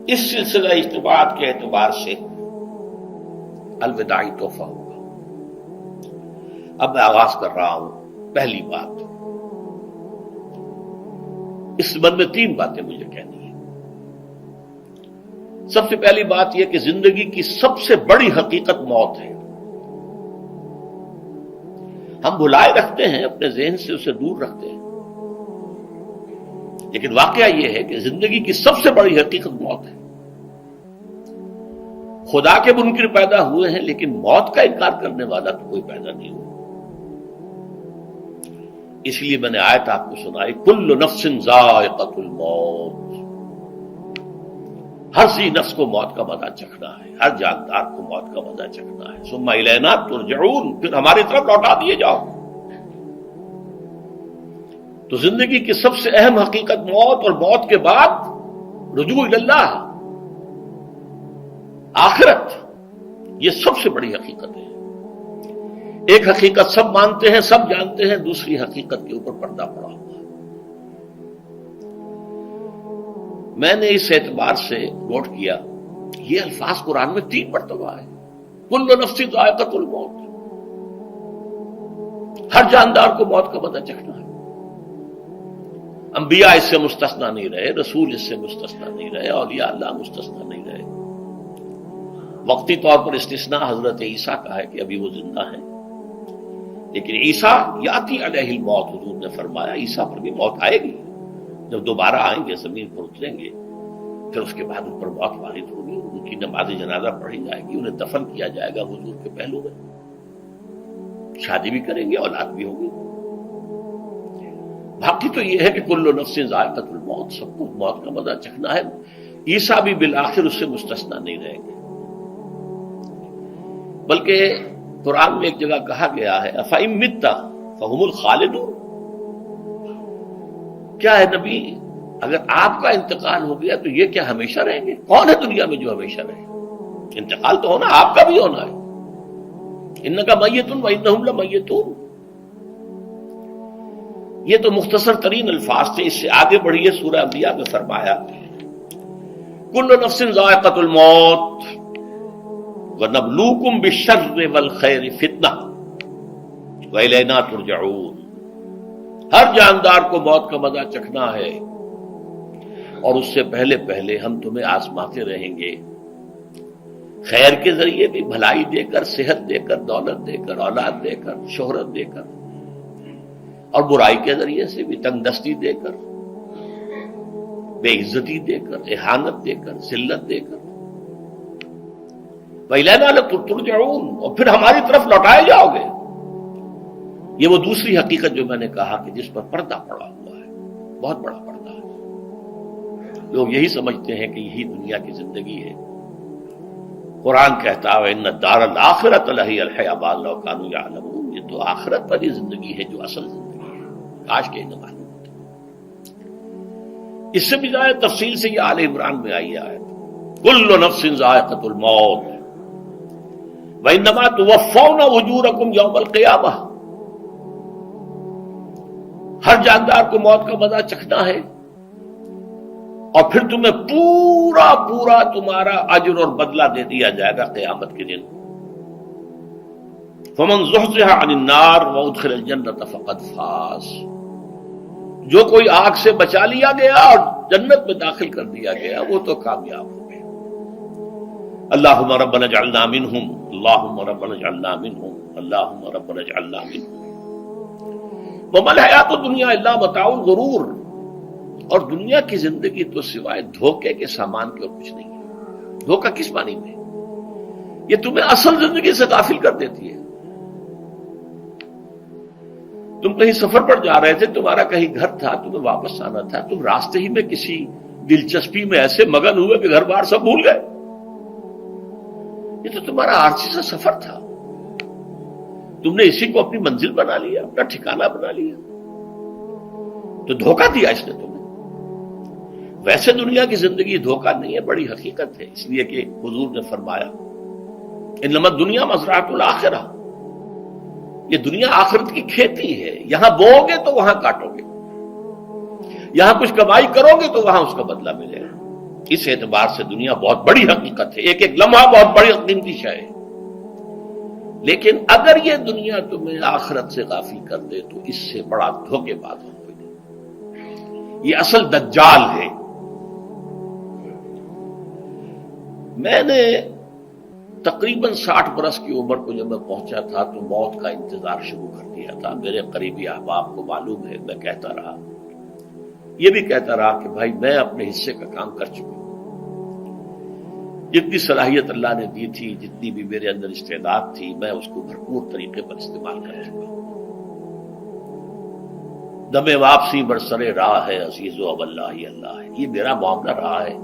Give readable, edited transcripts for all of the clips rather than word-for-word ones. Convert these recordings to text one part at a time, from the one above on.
اس سلسلہ اجتماعات کے اعتبار سے الوداعی تحفہ ہوگا۔ اب میں آغاز کر رہا ہوں۔ پہلی بات، اس سبب میں 3 باتیں مجھے کہنی ہیں۔ سب سے پہلی بات یہ کہ زندگی کی سب سے بڑی حقیقت موت ہے۔ ہم بھلائے رکھتے ہیں، اپنے ذہن سے اسے دور رکھتے ہیں، لیکن واقعہ یہ ہے کہ زندگی کی سب سے بڑی حقیقت موت ہے۔ خدا کے منکر پیدا ہوئے ہیں، لیکن موت کا انکار کرنے والا تو کوئی پیدا نہیں ہوا۔ اس لیے میں نے آیت آپ کو سنائی، کل نفس ذائقۃ الموت، ہر سی نفس کو موت کا مزہ چکھنا ہے، ہر جاندار کو موت کا مزہ چکھنا ہے۔ ثم الینا ترجعون، پھر ہماری طرف لوٹا دیے جاؤ۔ تو زندگی کی سب سے اہم حقیقت موت، اور موت کے بعد رجوع اللہ، آخرت، یہ سب سے بڑی حقیقت ہے۔ ایک حقیقت سب مانتے ہیں، سب جانتے ہیں، دوسری حقیقت کے اوپر پردہ پڑا ہوا ہے۔ میں نے اس اعتبار سے نوٹ کیا، یہ الفاظ قرآن میں 3 مرتبہ ہے، کل نفس ذائقۃ الموت، ہر جاندار کو موت کا مزہ چکھنا ہے۔ انبیاء اس سے مستثنا نہیں رہے، رسول اس سے مستثنا نہیں رہے، اولیاء اللہ مستثنا نہیں رہے۔ وقتی طور پر استثناء حضرت عیسیٰ کا ہے کہ ابھی وہ زندہ ہیں، لیکن عیسیٰ یاتی علیہ الموت، حضور نے فرمایا عیسیٰ پر بھی موت آئے گی، جب دوبارہ آئیں گے زمین پر اتریں گے، پھر اس کے بعد ان پر موت وارد ہوگی، ان کی نماز جنازہ پڑھی جائے گی، انہیں دفن کیا جائے گا حضور کے پہلو میں، شادی بھی کریں گے، اولاد بھی ہوگی۔ باقی تو یہ ہے کہ کل نفس ذائقۃ الموت، سب کو موت کا مزہ چکھنا ہے۔ عیسیٰ بھی بالآخر اس سے مستثنا نہیں رہیں گے، بلکہ قرآن میں ایک جگہ کہا گیا ہے أَفَإِن مِتَّ فَهُمُ الْخَالِدُونَ، کیا ہے نبی، اگر آپ کا انتقال ہو گیا تو یہ کیا ہمیشہ رہیں گے؟ کون ہے دنیا میں جو ہمیشہ رہے؟ انتقال تو ہونا، آپ کا بھی ہونا ہے۔ إِنَّكَ مَيِّتٌ وَإِنَّهُمْ لَمَيِّتُونَ، یہ تو مختصر ترین الفاظ تھے۔ اس سے آگے بڑھیے، سورہ انبیاء میں فرمایا کل نفس ذائقۃ الموت وَنَبْلُوكُمْ بِالشَّرِّ وَالْخَيْرِ فِتْنَةً وَإِلَيْنَا تُرْجَعُونَ، ہر جاندار کو موت کا مزہ چکھنا ہے، اور اس سے پہلے پہلے ہم تمہیں آزماتے رہیں گے، خیر کے ذریعے بھی، بھلائی دے کر، صحت دے کر، دولت دے کر، اولاد دے کر، شہرت دے کر، اور برائی کے ذریعے سے بھی، تنگ دستی دے کر، بے عزتی دے کر، اہانت دے کر، ذلت دے کر۔ وَإِلَيْنَا تُرْجَعُونَ، اور پھر ہماری طرف لوٹائے جاؤ گے۔ یہ وہ دوسری حقیقت جو میں نے کہا کہ جس پر پردہ پڑا ہوا ہے، بہت بڑا پردہ ہے۔ لوگ یہی سمجھتے ہیں کہ یہی دنیا کی زندگی ہے۔ قرآن کہتا ہے إِنَّ الدَّارَ الْآخِرَةَ لَهِيَ الْحَيَوَانُ لَوْ كَانُوا يَعْلَمُونَ، یہ تو آخرت والی زندگی ہے جو اصل زندگی ہے، کاش کہ انہیں معلوم ہوتا۔ اس سے بھی زیادہ تفصیل سے یہ آل عمران میں آئی آیت، كُلُّ نَفْسٍ ذَائِقَةُ الْمَوْتِ وَإِنَّمَا تُوَفَّوْنَ أُجُورَكُمْ يَوْمَ الْقِيَامَةِ، ہر جاندار کو موت کا مزہ چکھنا ہے، اور پھر تمہیں پورا پورا تمہارا اجر اور بدلہ دے دیا جائے گا قیامت کے دن۔ فَمَنْ زُحْزِحَ عَنِ النَّارِ وَأُدْخِلَ الْجَنَّةَ فَقَدْ فَازَ، جو کوئی آگ سے بچا لیا گیا اور جنت میں داخل کر دیا گیا وہ تو کامیاب ہو گیا۔ اللہم ربنا اجعلنا منہم، اللہم ربنا اجعلنا منہم، اللہم ربنا اجعلنا منہم۔ وَمَا الْحَيَاةُ الدُّنْيَا إِلَّا مَتَاعُ الْغُرُورِ، اور دنیا کی زندگی تو سوائے دھوکے کے سامان کے اور کچھ نہیں ہے۔ دھوکہ کس معنی میں؟ یہ تمہیں اصل زندگی سے غافل کر دیتی ہے۔ تم کہیں سفر پر جا رہے تھے، تمہارا کہیں گھر تھا، تمہیں واپس آنا تھا، تم راستے ہی میں کسی دلچسپی میں ایسے مگن ہوئے کہ گھر بار سب بھول گئے۔ یہ تو تمہارا عارضی سا سفر تھا، تم نے اسی کو اپنی منزل بنا لیا، اپنا ٹھکانہ بنا لیا، تو دھوکہ دیا اس نے تمہیں۔ ویسے دنیا کی زندگی دھوکہ نہیں ہے، بڑی حقیقت ہے، اس لیے کہ حضور نے فرمایا انما الدنیا مزرعۃ الآخرہ، یہ دنیا آخرت کی کھیتی ہے، یہاں بو گے تو وہاں کاٹو گے، یہاں کچھ کمائی کرو گے تو وہاں اس کا بدلہ ملے گا۔ اس اعتبار سے دنیا بہت بڑی حقیقت ہے، ایک ایک لمحہ بہت بڑی قیمتی شے ہے، لیکن اگر یہ دنیا تمہیں آخرت سے غافل کر دے تو اس سے بڑا دھوکے باز ہو کوئی نہیں۔ یہ اصل دجال ہے۔ میں نے تقریباً 60 برس کی عمر کو جب میں پہنچا تھا تو موت کا انتظار شروع کر دیا تھا۔ میرے قریبی احباب کو معلوم ہے، میں کہتا رہا، یہ بھی کہتا رہا کہ بھائی میں اپنے حصے کا کام کر چکا ہوں، جتنی صلاحیت اللہ نے دی تھی، جتنی بھی میرے اندر استعداد تھی، میں اس کو بھرپور طریقے پر استعمال کر چکا ہوں۔ دم واپسی برسرے راہ ہے عزیز و اب اللہ ہی اللہ ہے، یہ میرا معاملہ رہا ہے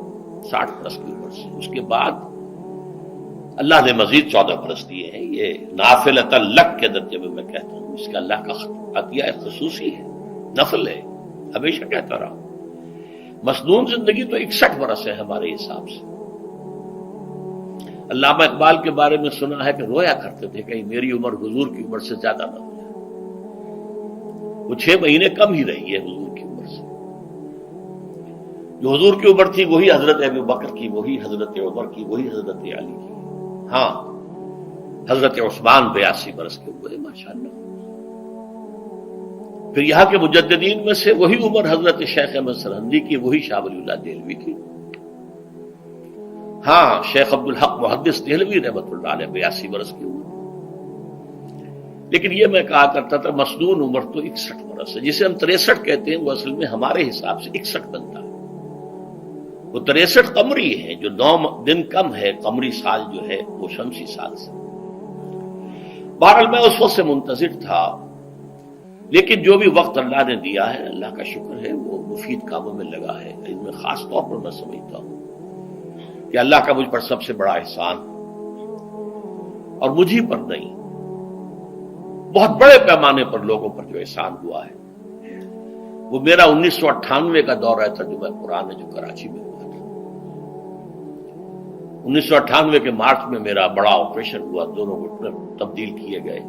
60 برس کی عمر سے۔ اس کے بعد اللہ نے مزید 14 برس دیے ہیں، یہ نافلۃ لک کے درجے میں کہتا ہوں، اس کا اللہ کا عطیہ خصوصی ہے، نفل ہے، ہمیشہ کہتا رہا۔ مسنون زندگی تو 61 برس ہے ہمارے حساب سے۔ علامہ اقبال کے بارے میں سنا ہے کہ رویا کرتے تھے کہیں میری عمر حضور کی عمر سے زیادہ نہ ہو جائے، وہ 6 مہینے کم ہی رہی ہے حضور کی عمر سے۔ جو حضور کی عمر تھی وہی حضرت ابو بکر کی، وہی حضرت عمر کی، وہی حضرت علی کی۔ ہاں، حضرت عثمان 82 برس کے ہوئے ماشاءاللہ۔ پھر یہاں کے مجددین میں سے وہی عمر حضرت شیخ احمد سرہندی کی، وہی شاہ ولی اللہ دہلوی کی۔ ہاں، شیخ عبدالحق محدث دہلوی رحمۃ اللہ علیہ 82 برس کی عمر۔ لیکن یہ میں کہا کرتا تھا مسنون عمر تو 61 برس ہے، جسے ہم 63 کہتے ہیں، وہ اصل میں ہمارے حساب سے 61 بنتا ہے۔ وہ 63 قمری ہے، جو 9 دن کم ہے، قمری سال جو ہے وہ شمسی سال سے۔ بہرحال میں اس وقت سے منتظر تھا، لیکن جو بھی وقت اللہ نے دیا ہے، اللہ کا شکر ہے، وہ مفید کاموں میں لگا ہے۔ ان میں خاص طور پر میں سمجھتا ہوں کہ اللہ کا مجھ پر سب سے بڑا احسان، اور مجھے پر نہیں، بہت بڑے پیمانے پر لوگوں پر جو احسان ہوا ہے، وہ میرا 1998 کا دورہ ترجمہ قرآن ہے جو کراچی میں ہوا تھا۔ 1998 کے مارچ میں میرا بڑا آپریشن ہوا، دونوں گھٹنے تبدیل کیے گئے،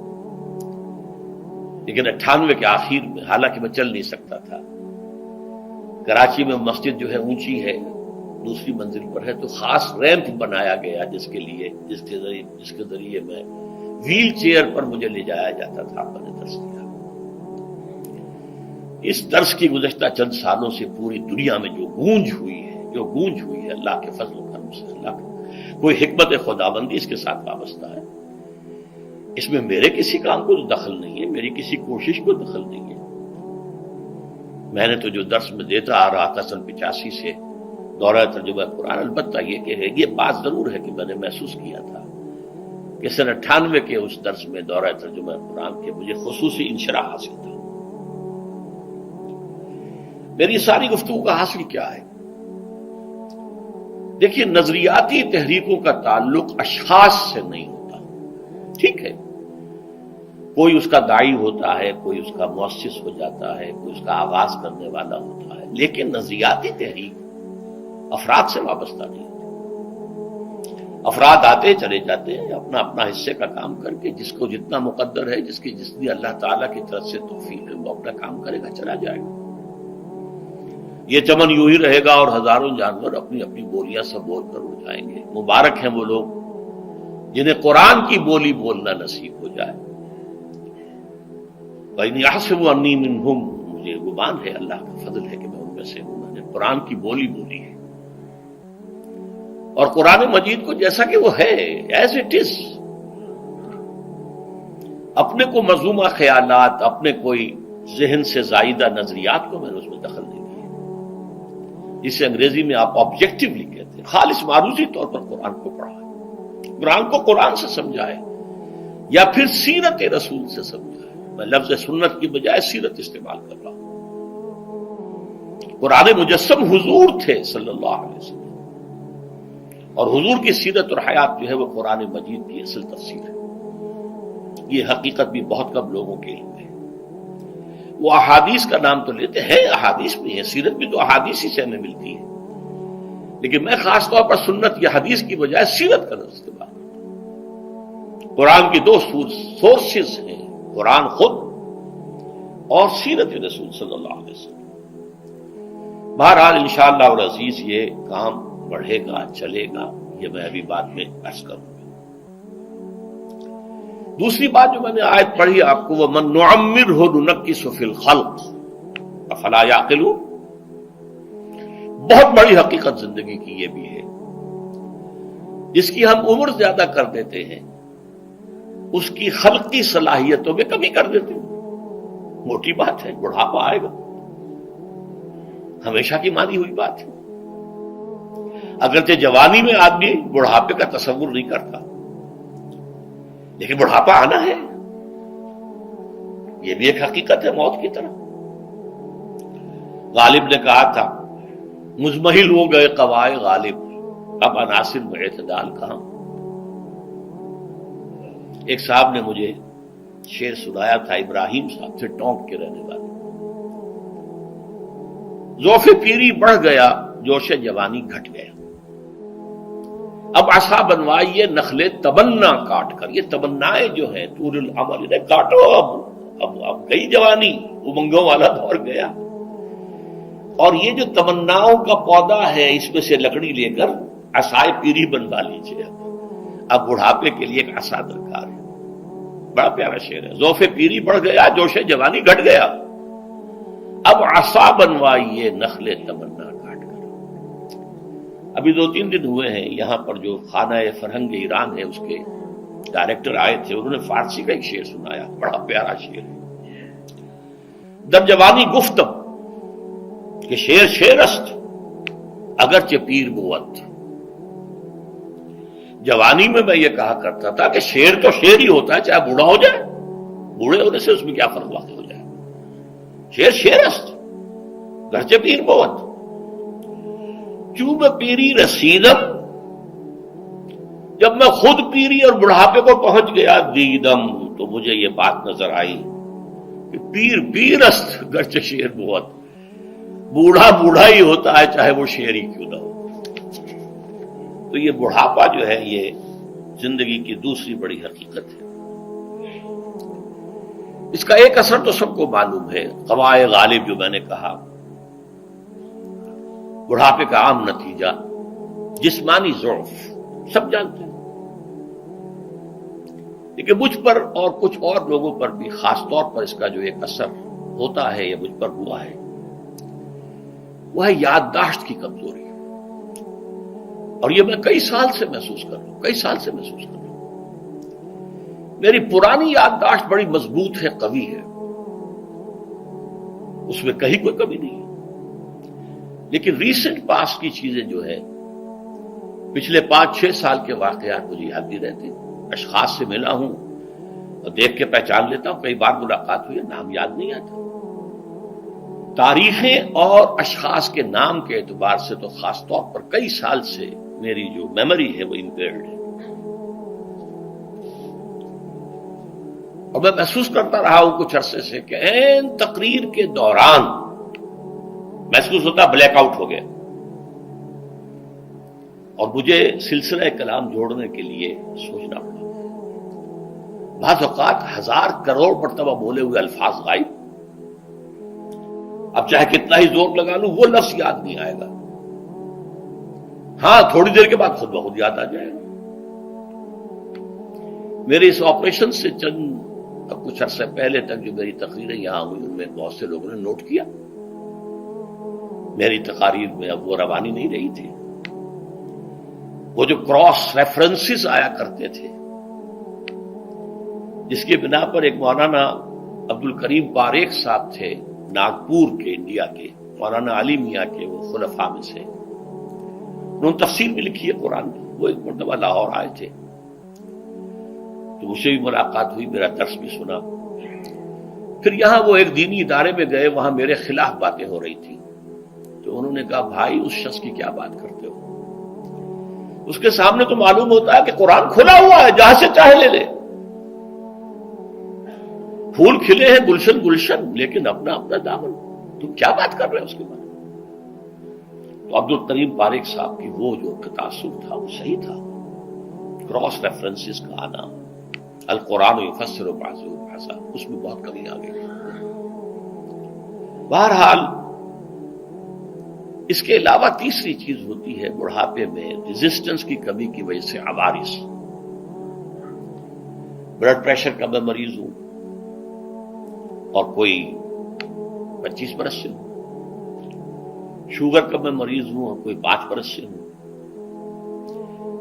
لیکن 98 کے آخر میں، حالانکہ میں چل نہیں سکتا تھا، کراچی میں مسجد جو ہے اونچی ہے، دوسری منزل پر ہے، تو خاص ریمپ بنایا گیا جس کے ذریعے میں ویل چیئر پر مجھے لے جایا جاتا تھا۔ میں نے درس دیا۔ اس درس کی گزشتہ چند سالوں سے پوری دنیا میں جو گونج ہوئی ہے اللہ کے فضل و کرم سے، اللہ کا کوئی حکمت خداوندی اس کے ساتھ وابستہ ہے۔ اس میں میرے کسی کام کو دخل نہیں ہے، میری کسی کوشش کو دخل نہیں ہے۔ میں نے تو جو درس میں دیتا آ رہا تھا سن 85 سے، دورہ ترجمہ قرآن، البتہ یہ بات ضرور ہے کہ میں نے محسوس کیا تھا کہ سن 98 کے اس درس میں دورہ ترجمہ قرآن کے مجھے خصوصی انشراح حاصل تھا۔ میری ساری گفتگو کا حاصل کیا ہے؟ دیکھیے، نظریاتی تحریکوں کا تعلق اشخاص سے نہیں ہوتا، ٹھیک ہے، کوئی اس کا داعی ہوتا ہے، کوئی اس کا مؤسس ہو جاتا ہے، کوئی اس کا آغاز کرنے والا ہوتا ہے، لیکن نظریاتی تحریک افراد سے وابستہ نہیں ہوتی۔ افراد آتے چلے جاتے ہیں اپنا اپنا حصے کا کام کر کے، جس کو جتنا مقدر ہے، جتنی اللہ تعالیٰ کی طرف سے توفیق ہے، وہ اپنا کام کرے گا، چلا جائے گا۔ یہ چمن یوں ہی رہے گا اور ہزاروں جانور اپنی اپنی بولیاں سے بول کر اڑ جائیں گے۔ مبارک ہیں وہ لوگ جنہیں قرآن کی بولی بولنا نصیب ہو جائے۔ وَإِنْ يَحْسَبُ أَنِّي مِنْهُمْ، مجھے گمان ہے، اللہ کا فضل ہے کہ میں ان میں سے ہوں، میں نے قرآن کی بولی بولی ہے، اور قرآن مجید کو جیسا کہ وہ ہے، ایز اٹ از، اپنے کو مذمومہ خیالات، اپنے کوئی ذہن سے زائدہ نظریات کو میں نے اس میں دخل نہیں دیا، جسے انگریزی میں آپ آبجیکٹیولی کہتے ہیں، خالص معروضی طور پر قرآن کو پڑھا ہے، قرآن کو قرآن سے سمجھا ہے، یا پھر سیرت رسول سے سمجھا ہے۔ میں لفظ سنت کی بجائے سیرت استعمال کر رہا ہوں۔ قرآن مجسم حضور تھے صلی اللہ علیہ وسلم، اور حضور کی سیرت اور حیات جو ہے وہ قرآن مجید کی اصل تفسیر ہے۔ یہ حقیقت بھی بہت کم لوگوں کے علم ہے۔ وہ احادیث کا نام تو لیتے ہیں، احادیث بھی ہے، سیرت بھی تو احادیث ہی سے ہمیں ملتی ہے، لیکن میں خاص طور پر سنت یا حدیث کی بجائے سیرت کا لفظ استعمال کرتا ہوں۔ قرآن کی 2 سورسز ہیں، قرآن خود اور سیرت رسول صلی اللہ علیہ وسلم۔ بہرحال انشاءاللہ العزیز یہ کام بڑھے گا، چلے گا، یہ میں ابھی بعد میں عرض کروں گا۔ دوسری بات جو میں نے آیت پڑھی آپ کو، وَمَن نُعَمِّرْهُ نُنَكِّسُ فِي الْخَلْقِ أَفَلَا يَعْقِلُونَ، بہت بڑی حقیقت زندگی کی یہ بھی ہے، جس کی ہم عمر زیادہ کر دیتے ہیں اس کی خلقی صلاحیتوں میں کمی کر دیتے ہیں۔ موٹی بات ہے، بڑھاپا آئے گا، ہمیشہ کی مانی ہوئی بات ہے۔ اگرچہ جوانی میں آدمی بڑھاپے کا تصور نہیں کرتا، لیکن بڑھاپا آنا ہے، یہ بھی ایک حقیقت ہے موت کی طرح۔ غالب نے کہا تھا مزمحل ہو گئے قوائے غالب، اب عناصر میں اعتدال کہاں۔ ایک صاحب نے مجھے شعر سنایا تھا، ابراہیم صاحب تھے ٹونک کے رہنے والے، ذوف پیری بڑھ گیا جوش جوانی گھٹ گیا، اب عصا بنوائیے نخل تمنا کاٹ کر۔ یہ تمنائیں جو ہیں طول العمر، انہیں کاٹو، اب گئی جوانی، امنگوں والا دور گیا، اور یہ جو تمناؤں کا پودا ہے اس میں سے لکڑی لے کر عصائے پیری بنوا لیجیے۔ اب بڑھاپے کے لیے ایک عصا درکار ہے۔ بڑا پیارا شعر ہے، ذوف پیری بڑھ گیا جوش جوانی گھٹ گیا، اب عصا بنوائیے نخل تمنا کاٹ کر۔ ابھی 2-3 دن ہوئے ہیں یہاں پر جو خانہ فرہنگ ایران ہے اس کے ڈائریکٹر آئے تھے، انہوں نے فارسی کا ایک شعر سنایا، بڑا پیارا شعر ہے، در جوانی گفتم کہ شعر شعر است اگرچہ پیر بود۔ جوانی میں میں یہ کہا کرتا تھا کہ شعر تو شعر ہی ہوتا ہے، چاہے بوڑھا ہو جائے، بوڑھے ہونے سے اس میں کیا فرق واقع ہو جائے، شعر شعر است گرچہ پیر بود۔ چوب پیری رسیدم، جب میں خود پیری اور بڑھاپے کو پہنچ گیا، دیدم تو مجھے یہ بات نظر آئی کہ پیر پیر است گرچہ شعر بود، بوڑھا بوڑھا ہی ہوتا ہے چاہے وہ شعر ہی کیوں نہ ہو۔ تو یہ بڑھاپا جو ہے یہ زندگی کی دوسری بڑی حقیقت ہے۔ اس کا ایک اثر تو سب کو معلوم ہے، قوائے غالب جو میں نے کہا، بڑھاپے کا عام نتیجہ جسمانی ضعف، سب جانتے ہیں، لیکن مجھ پر اور کچھ اور لوگوں پر بھی خاص طور پر اس کا جو ایک اثر ہوتا ہے، یہ مجھ پر ہوا ہے، وہ ہے یادداشت کی کمزوری۔ اور یہ میں کئی سال سے محسوس کر رہا ہوں، میری پرانی یادداشت بڑی مضبوط ہے، قوی ہے، اس میں کہیں کوئی کمی نہیں ہے، لیکن ریسنٹ پاس کی چیزیں جو ہے، پچھلے 5-6 سال کے واقعات مجھے یاد نہیں رہتے، اشخاص سے ملا ہوں اور دیکھ کے پہچان لیتا ہوں، کئی بار ملاقات ہوئی ہے، نام یاد نہیں آتا۔ تاریخیں اور اشخاص کے نام کے اعتبار سے تو خاص طور پر کئی سال سے میری جو میموری ہے وہ امپیئرڈ ہے، اور میں محسوس کرتا رہا ہوں کچھ عرصے سے کہ عین تقریر کے دوران محسوس ہوتا بلیک آؤٹ ہو گیا، اور مجھے سلسلہ کلام جوڑنے کے لیے سوچنا پڑا۔ بعض اوقات 1000 کروڑ مرتبہ بولے ہوئے الفاظ غائب، اب چاہے کتنا ہی زور لگا لوں وہ لفظ یاد نہیں آئے گا، ہاں تھوڑی دیر کے بعد خود بخود یاد آ جائے گا۔ میرے اس آپریشن سے کچھ عرصے پہلے تک جو میری تقریریں یہاں ہوئی ان میں بہت سے لوگوں نے نوٹ کیا، میری تقاریر میں اب وہ روانی نہیں رہی تھی، وہ جو کراس ریفرنسز آیا کرتے تھے، جس کی بنا پر ایک مولانا عبدالکریم پاریخ صاحب تھے ناگپور کے، انڈیا کے، مولانا علی میاں کے وہ خلفاء میں سے، انہوں نے تفسیر بھی لکھی ہے قرآن کی، وہ ایک مرتبہ لاہور آئے تھے تو مجھ سے بھی ملاقات ہوئی، میرا درس بھی سنا، پھر یہاں وہ ایک دینی ادارے میں گئے، وہاں میرے خلاف باتیں ہو رہی تھی، تو انہوں نے کہا بھائی اس شخص کی کیا بات کرتے ہو، اس کے سامنے تو معلوم ہوتا ہے کہ قرآن کھلا ہوا ہے، جہاں سے چاہے لے لے، پھول کھلے ہیں گلشن گلشن، لیکن اپنا اپنا دامن، تم کیا بات کر رہے ہو اس کے بارے میں؟ تو عبدالکریم پاریخ صاحب کی وہ جو تاثر تھا وہ صحیح تھا، کراس ریفرنسز کا آنا، القرآن یفسر بعضہ بعضا، اس میں بہت کمی آ گئی۔ بہرحال اس کے علاوہ تیسری چیز ہوتی ہے بڑھاپے میں ریزسٹنس کی کمی کی وجہ سے عوارض. بلڈ پریشر کا میں مریض ہوں اور کوئی 25 برس سے ہوں، شوگر کا میں مریض ہوں اور کوئی 5 برس سے ہوں.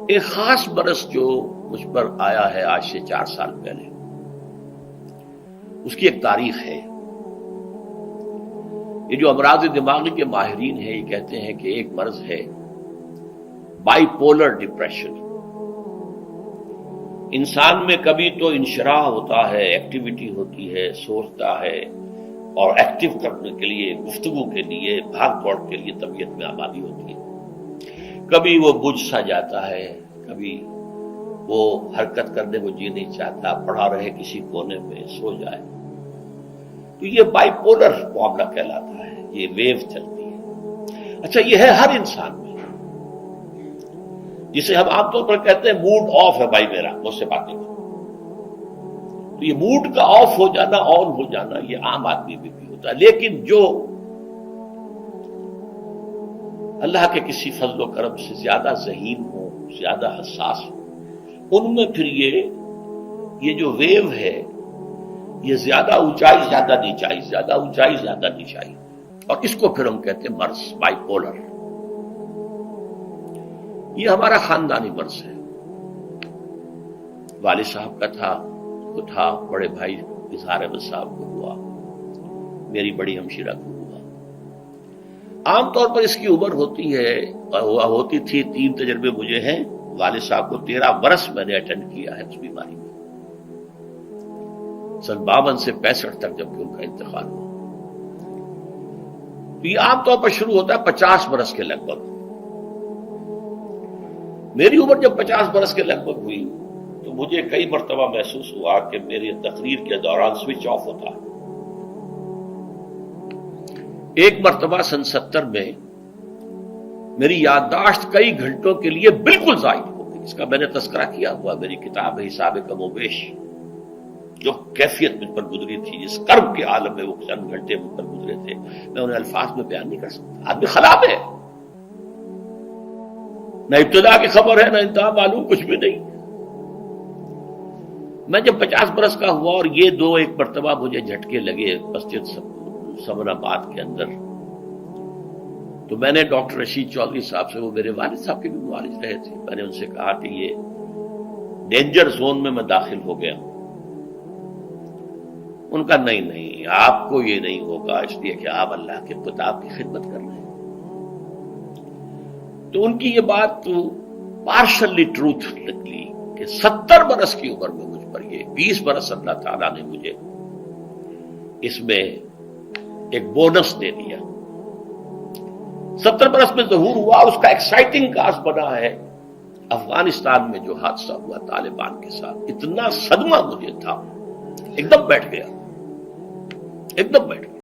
ایک خاص برس جو مجھ پر آیا ہے آج سے 4 سال پہلے، اس کی ایک تاریخ ہے. یہ جو امراض دماغی کے ماہرین ہیں یہ کہتے ہیں کہ ایک مرض ہے بائی پولر ڈپریشن. انسان میں کبھی تو انشراح ہوتا ہے، ایکٹیویٹی ہوتی ہے، سوچتا ہے اور ایکٹیو کرنے کے لیے، گفتگو کے لیے، بھاگ دوڑ کے لیے طبیعت میں آبادی ہوتی ہے. کبھی وہ بجھ سا جاتا ہے، کبھی وہ حرکت کرنے کو جی نہیں چاہتا، پڑا رہے کسی کونے میں، سو جائے. تو یہ بائی پولر معاملہ کہلاتا ہے، یہ ویو چلتی ہے. اچھا، یہ ہے ہر انسان میں، جسے ہم عام طور پر کہتے ہیں موڈ آف ہے بھائی میرا، مجھ سے باتیں کرو. تو یہ موڈ کا آف ہو جانا، آن ہو جانا، یہ عام آدمی میں بھی ہوتا ہے. لیکن جو اللہ کے کسی فضل و کرم سے زیادہ ذہین ہو، زیادہ حساس ہو، ان میں پھر یہ جو ویو ہے یہ زیادہ اونچائی زیادہ نیچائی، زیادہ اونچائی زیادہ نیچائی، اور اس کو پھر ہم کہتے ہیں مرض، بائی پولر. یہ ہمارا خاندانی مرض ہے. والد صاحب کا تھا، بڑے بھائی اظہار احمد صاحب کو ہوا، میری بڑی ہمشیرہ کو ہوا. عام طور پر اس کی عمر ہوتی تھی 3 تجربے مجھے ہیں. والد صاحب کو 13 برس میں نے اٹینڈ کیا ہے اس بیماری میں، سن 52 سے 65 تک جبکہ ان کا انتقال ہوا. تو یہ عام طور پر شروع ہوتا ہے 50 برس کے لگ بھگ. میری عمر جب 50 برس کے لگ بھگ ہوئی تو مجھے کئی مرتبہ محسوس ہوا کہ میری تقریر کے دوران سوئچ آف ہوتا ہے. ایک مرتبہ سن 70 میں میری یادداشت کئی گھنٹوں کے لیے بالکل ضائع ہو گئی. اس کا میں نے تذکرہ کیا ہوا، میری کتاب ہے حساب کم و بیش. جو کیفیت مجھ پر گزری تھی، جس کرب کے عالم میں وہ چند گھنٹے مجھ پر گزرے تھے، میں انہیں الفاظ میں بیان نہیں کر سکتا. آدمی خراب ہے، نہ ابتدا کی خبر ہے نہ انتہا معلوم، کچھ بھی نہیں. میں جب 50 برس کا ہوا اور یہ ایک مرتبہ مجھے جھٹکے لگے مسجد سمن آباد کے اندر، تو میں نے ڈاکٹر رشید چودھری صاحب سے، وہ میرے والد صاحب کے بھی معالج رہے تھے، میں نے ان سے کہا کہ یہ ڈینجر زون میں داخل ہو گیا ہوں. ان کا نہیں، آپ کو یہ نہیں ہوگا، اس لیے کہ آپ اللہ کے کتاب کی خدمت کر رہے ہیں. تو ان کی یہ بات پارشلی ٹروتھ نکلی کہ 70 برس کی عمر میں مجھ پر یہ 20 برس اللہ تعالیٰ نے مجھے اس میں ایک بونس دے دیا. 70 برس میں ظہور ہوا. اس کا ایکسائٹنگ کاز بنا ہے افغانستان میں جو حادثہ ہوا طالبان کے ساتھ. اتنا صدمہ مجھے تھا، ایک دم بیٹھ گیا.